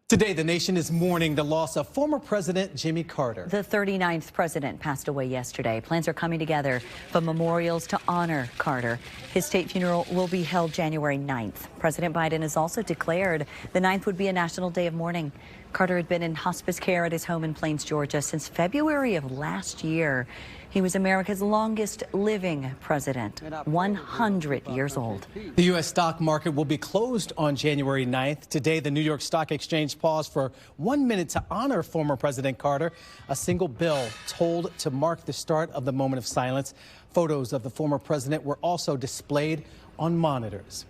Today, the nation is mourning the loss of former President Jimmy Carter. The 39th president passed away yesterday. Plans are coming together for memorials to honor Carter. His state funeral will be held January 9th. President Biden has also declared the 9th would be a national day of mourning. Carter had been in hospice care at his home in Plains, Georgia since February of last year. He was America's longest living president, 100 years old. The U.S. stock market will be closed on January 9th. Today, the New York Stock Exchange paused for 1 minute to honor former President Carter. A single bell tolled to mark the start of the moment of silence. Photos of the former president were also displayed on monitors.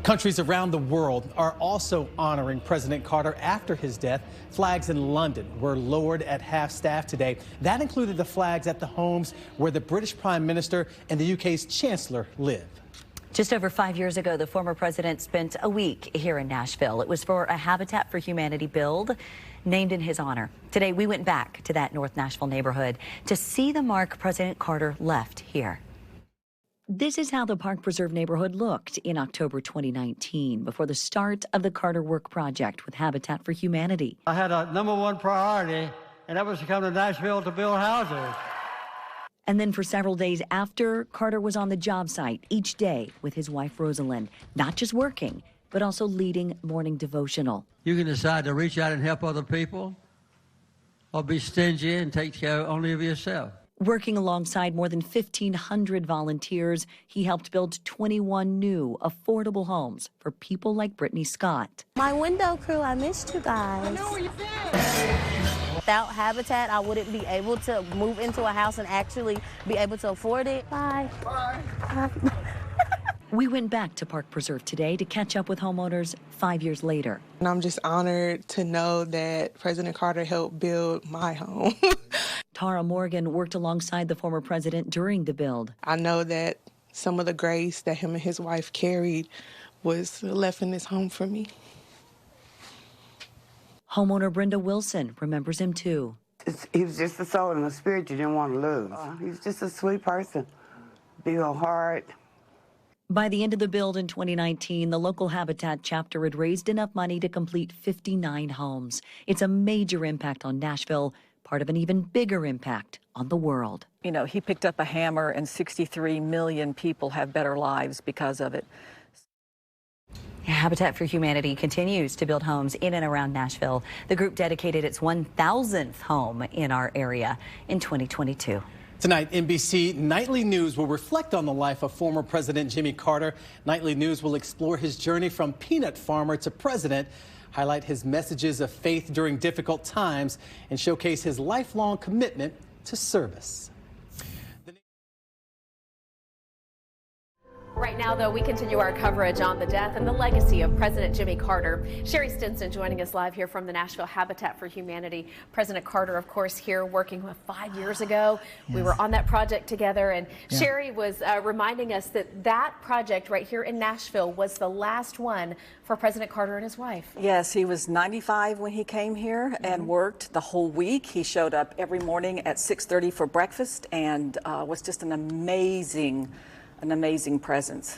Countries around the world are also honoring President Carter after his death. Flags in London were lowered at half-staff today. That included the flags at the homes where the British Prime Minister and the UK's Chancellor live. Just over 5 years ago, the former president spent a week here in Nashville. It was for a Habitat for Humanity build named in his honor. Today, we went back to that North Nashville neighborhood to see the mark President Carter left here. This is how the Park Preserve neighborhood looked in October 2019 before the start of the Carter Work Project with Habitat for Humanity. I had a #1 priority, and that was to come to Nashville to build houses. And then for several days after, Carter was on the job site each day with his wife, Rosalind, not just working, but also leading morning devotional. You can decide to reach out and help other people, or be stingy and take care only of yourself. Working alongside more than 1,500 volunteers, he helped build 21 new, affordable homes for people like Brittany Scott. My window crew, I missed you guys. I know where you've been. Without Habitat, I wouldn't be able to move into a house and actually be able to afford it. Bye. Bye. We went back to Park Preserve today to catch up with homeowners 5 years later. And I'm just honored to know that President Carter helped build my home. Tara Morgan worked alongside the former president during the build. I know that some of the grace that him and his wife carried was left in this home for me. Homeowner Brenda Wilson remembers him too. He was just a soul and a spirit you didn't want to lose. He was just a sweet person, big old heart. By the end of the build in 2019, the local Habitat chapter had raised enough money to complete 59 homes. It's a major impact on Nashville, part of an even bigger impact on the world. You know, he picked up a hammer and 63 million people have better lives because of it. Habitat for Humanity continues to build homes in and around Nashville. The group dedicated its 1,000th home in our area in 2022. Tonight, NBC Nightly News will reflect on the life of former President Jimmy Carter. Nightly News will explore his journey from peanut farmer to president, highlight his messages of faith during difficult times, and showcase his lifelong commitment to service. Right now, though, we continue our coverage on the death and the legacy of President Jimmy Carter. Sherry Stinson joining us live here from the Nashville Habitat for Humanity. President Carter, of course, here working 5 years ago. Yes. We were on that project together, and Sherry was reminding us that that project right here in Nashville was the last one for President Carter and his wife. Yes, he was 95 when he came here and worked the whole week. He showed up every morning at 6:30 for breakfast and was just an amazing presence.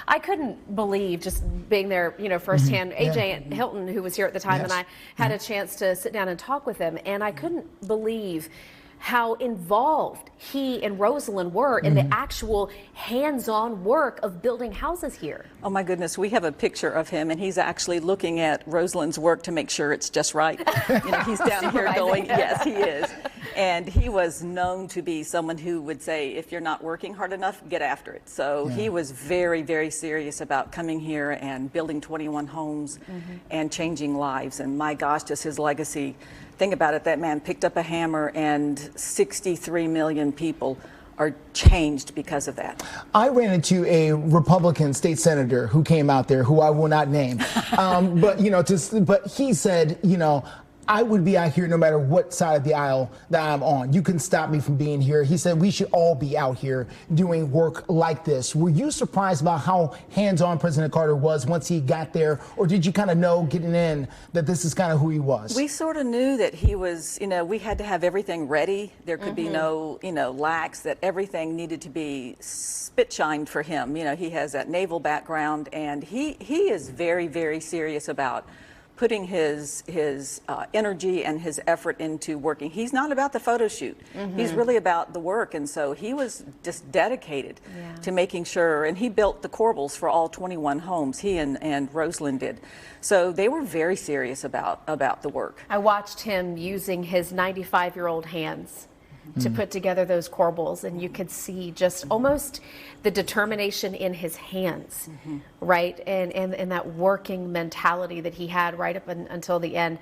I couldn't believe, just being there, you know, firsthand. AJ Hilton, who was here at the time, and I had a chance to sit down and talk with him, and I couldn't believe how involved he and Rosalind were in the actual hands-on work of building houses here. Oh my goodness, we have a picture of him, and he's actually looking at Rosalind's work to make sure it's just right. You know, he's down here going, yes, he is. And he was known to be someone who would say, if you're not working hard enough, get after it. So he was very, very serious about coming here and building 21 homes and changing lives. And my gosh, just his legacy. Think about it, that man picked up a hammer and 63 million people are changed because of that. I ran into a Republican state senator who came out there, who I will not name, but he said, you know, I would be out here no matter what side of the aisle that I'm on. You can stop me from being here. He said we should all be out here doing work like this. Were you surprised about how hands-on President Carter was once he got there, or did you kind of know getting in that this is kind of who he was? We sort of knew that he was, you know, we had to have everything ready. There could be no, lacks, that everything needed to be spit-shined for him. You know, he has that naval background, and he is very, very serious about putting his energy and his effort into working. He's not about the photo shoot. He's really about the work, and so he was just dedicated to making sure, and he built the corbels for all 21 homes, he and Rosalind did. So they were very serious about the work. I watched him using his 95-year-old hands to put together those corbels, and you could see just almost the determination in his hands, right? And that working mentality that he had right up until the end.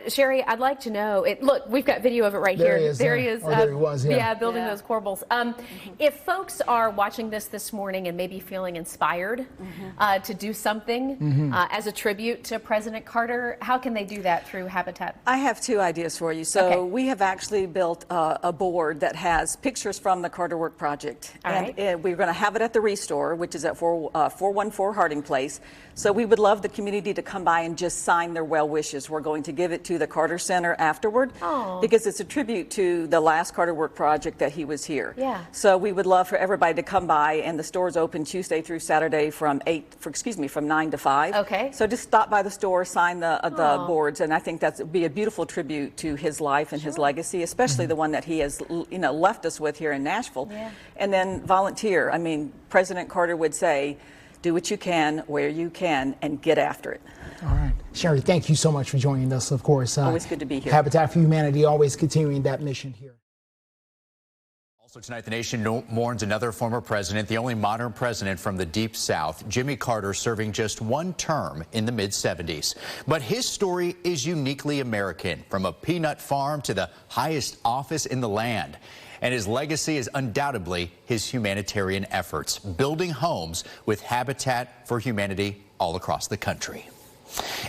Sherry, I'd like to know, look, we've got video of it right here. There he is. There he was, building those corbels. If folks are watching this morning and maybe feeling inspired to do something as a tribute to President Carter, how can they do that through Habitat? I have two ideas for you. So we have actually built a board that has pictures from the Carter Work Project. And we're going to have it at the Restore, which is at 414 Harding Place. So we would love the community to come by and just sign their well wishes. We're going to give it to the Carter Center afterward because it's a tribute to the last Carter Work Project that he was here. So we would love for everybody to come by, and the store is open Tuesday through Saturday from 9 to 5. So just stop by the store, sign the boards, and I think that would be a beautiful tribute to his life and his legacy, especially the one that he has left us with here in Nashville. And then volunteer. I mean, President Carter would say, do what you can, where you can, and get after it. All right. Sherry, thank you so much for joining us, of course. Always good to be here. Habitat for Humanity always continuing that mission here. Also tonight, the nation mourns another former president, the only modern president from the Deep South, Jimmy Carter, serving just one term in the mid-70s. But his story is uniquely American, from a peanut farm to the highest office in the land. And his legacy is undoubtedly his humanitarian efforts, building homes with Habitat for Humanity all across the country.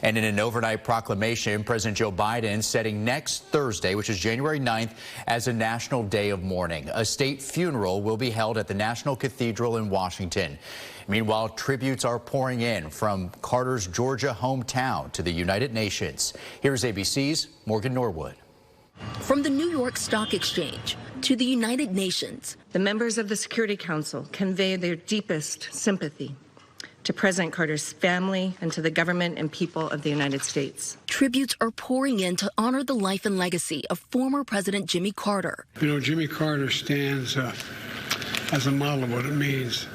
And in an overnight proclamation, President Joe Biden setting next Thursday, which is January 9th, as a national day of mourning. A state funeral will be held at the National Cathedral in Washington. Meanwhile, tributes are pouring in from Carter's Georgia hometown to the United Nations. Here's ABC's Morgan Norwood. From the New York Stock Exchange to the United Nations, the members of the Security Council convey their deepest sympathy to President Carter's family and to the government and people of the United States. Tributes are pouring in to honor the life and legacy of former President Jimmy Carter. You know, Jimmy Carter stands as a model of what it means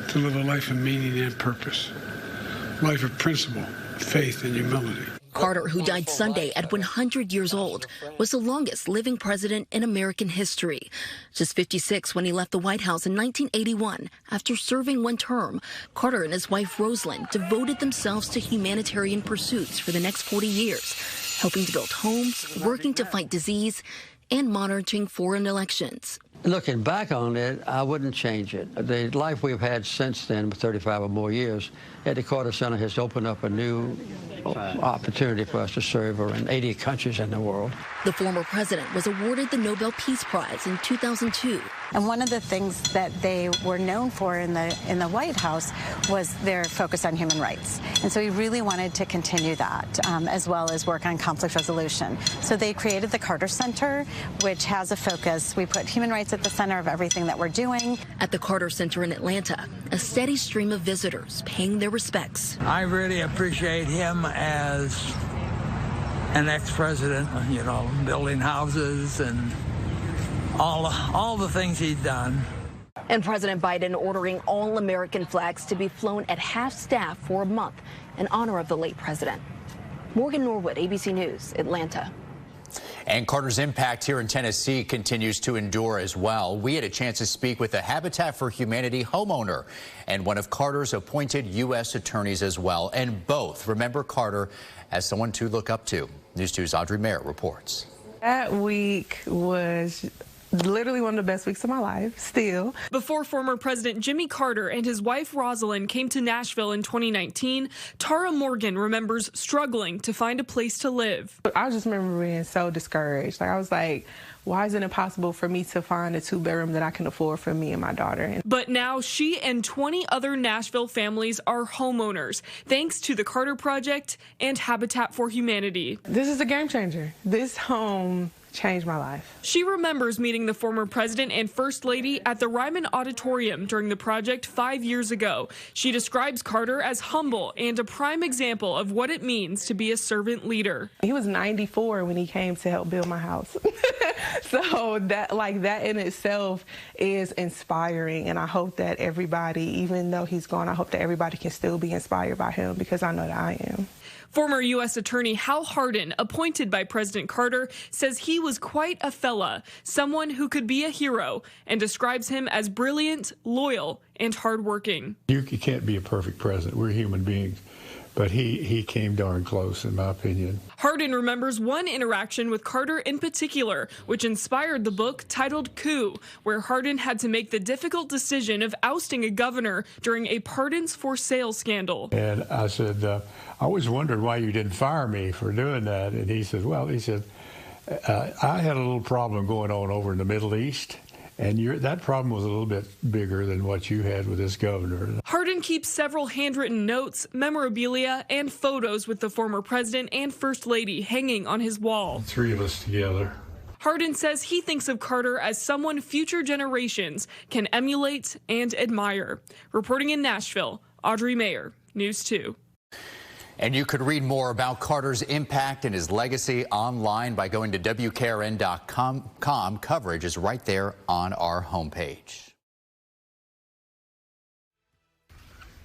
to live a life of meaning and purpose, life of principle, faith, and humility. Carter, who died Sunday at 100 years old, was the longest living president in American history. Just 56 when he left the White House in 1981. After serving one term, Carter and his wife Rosalind devoted themselves to humanitarian pursuits for the next 40 years, helping to build homes, working to fight disease, and monitoring foreign elections. Looking back on it, I wouldn't change it. The life we've had since then, 35 or more years, at the Carter Center has opened up a new opportunity for us to serve in 80 countries in the world. The former president was awarded the Nobel Peace Prize in 2002. And one of the things that they were known for in the White House was their focus on human rights. And so he really wanted to continue that, as well as work on conflict resolution. So they created the Carter Center, which has a focus. We put human rights at the center of everything that we're doing. At the Carter Center in Atlanta, a steady stream of visitors paying their respects. I really appreciate him as an ex-president, you know, building houses and all the things he'd done. And President Biden ordering all American flags to be flown at half-staff for a month in honor of the late president. Morgan Norwood, ABC News, Atlanta. And Carter's impact here in Tennessee continues to endure as well. We had a chance to speak with a Habitat for Humanity homeowner and one of Carter's appointed U.S. attorneys as well. And both remember Carter as someone to look up to. News 2's Audrey Merritt reports. That week was literally one of the best weeks of my life, still. Before former President Jimmy Carter and his wife Rosalind came to Nashville in 2019, Tara Morgan remembers struggling to find a place to live. I just remember being so discouraged. Like, I was like, why isn't it possible for me to find a two-bedroom that I can afford for me and my daughter? But now she and 20 other Nashville families are homeowners, thanks to the Carter Project and Habitat for Humanity. This is a game changer. This home changed my life. She remembers meeting the former president and first lady at the Ryman Auditorium during the project 5 years ago. She describes Carter as humble and a prime example of what it means to be a servant leader. He was 94 when he came to help build my house. So that in itself is inspiring, and I hope that everybody, even though he's gone, I hope that everybody can still be inspired by him, because I know that I am. Former U.S. Attorney Hal Hardin, appointed by President Carter, says he was quite a fella, someone who could be a hero, and describes him as brilliant, loyal, and hardworking. You can't be a perfect president. We're human beings. But he came darn close, in my opinion. Hardin remembers one interaction with Carter in particular, which inspired the book titled Coup, where Hardin had to make the difficult decision of ousting a governor during a pardons for sale scandal. And I said, I always wondered why you didn't fire me for doing that. And he said, well, I had a little problem going on over in the Middle East. And that problem was a little bit bigger than what you had with this governor. Hardin keeps several handwritten notes, memorabilia, and photos with the former president and first lady hanging on his wall. 3 of us together. Hardin says he thinks of Carter as someone future generations can emulate and admire. Reporting in Nashville, Audrey Mayer, News 2. And you could read more about Carter's impact and his legacy online by going to WKRN.com. Coverage is right there on our homepage.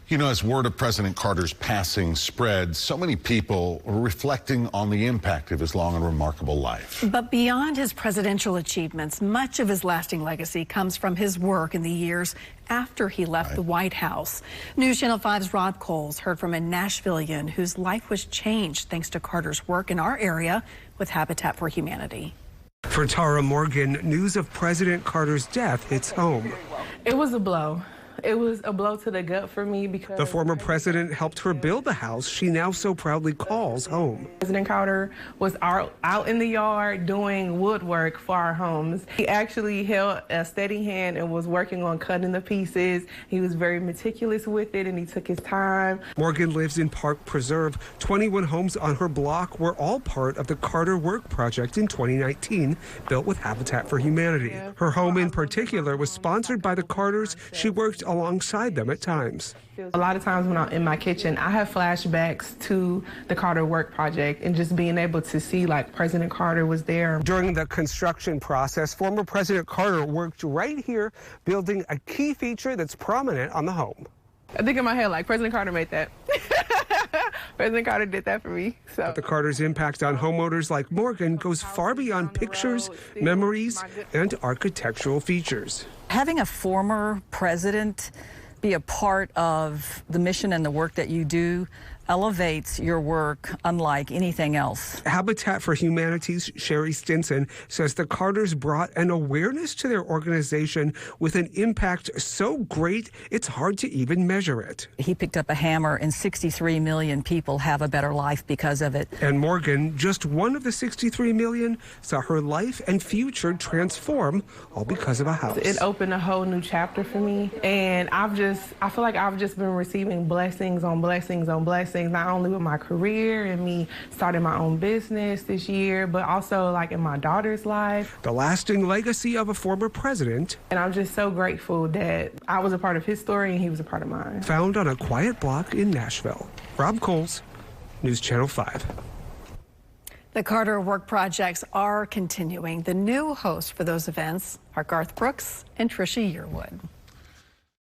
You know, as word of President Carter's passing spread, so many people are reflecting on the impact of his long and remarkable life. But beyond his presidential achievements, much of his lasting legacy comes from his work in the years after he left the White House. News Channel 5's Rob Coles heard from a Nashvilleian whose life was changed thanks to Carter's work in our area with Habitat for Humanity. For Tara Morgan, news of President Carter's death hits home. It was a blow. It was a blow to the gut for me because the former president helped her build the house she now so proudly calls home. President Carter was out in the yard doing woodwork for our homes. He actually held a steady hand and was working on cutting the pieces. He was very meticulous with it, and he took his time. Morgan lives in Park Preserve. 21 homes on her block were all part of the Carter Work Project in 2019, built with Habitat for Humanity. Her home in particular was sponsored by the Carters. She worked alongside them at times. A lot of times when I'm in my kitchen, I have flashbacks to the Carter Work Project and just being able to see like President Carter was there. During the construction process, former President Carter worked right here, building a key feature that's prominent on the home. I think in my head, like, President Carter made that. President Carter did that for me. So. But the Carters' impact on homeowners like Morgan goes far beyond pictures, memories, and architectural features. Having a former president be a part of the mission and the work that you do elevates your work unlike anything else. Habitat for Humanity's Sherry Stinson says the Carters brought an awareness to their organization with an impact so great it's hard to even measure it. He picked up a hammer and 63 million people have a better life because of it. And Morgan, just one of the 63 million, saw her life and future transform, all because of a house. It opened a whole new chapter for me, and I feel like I've just been receiving blessings on blessings on blessings. Not only with my career and me starting my own business this year, but also like in my daughter's life. The lasting legacy of a former president. And I'm just so grateful that I was a part of his story and he was a part of mine. Found on a quiet block in Nashville. Rob Coles, News Channel 5. The Carter Work Projects are continuing. The new hosts for those events are Garth Brooks and Trisha Yearwood.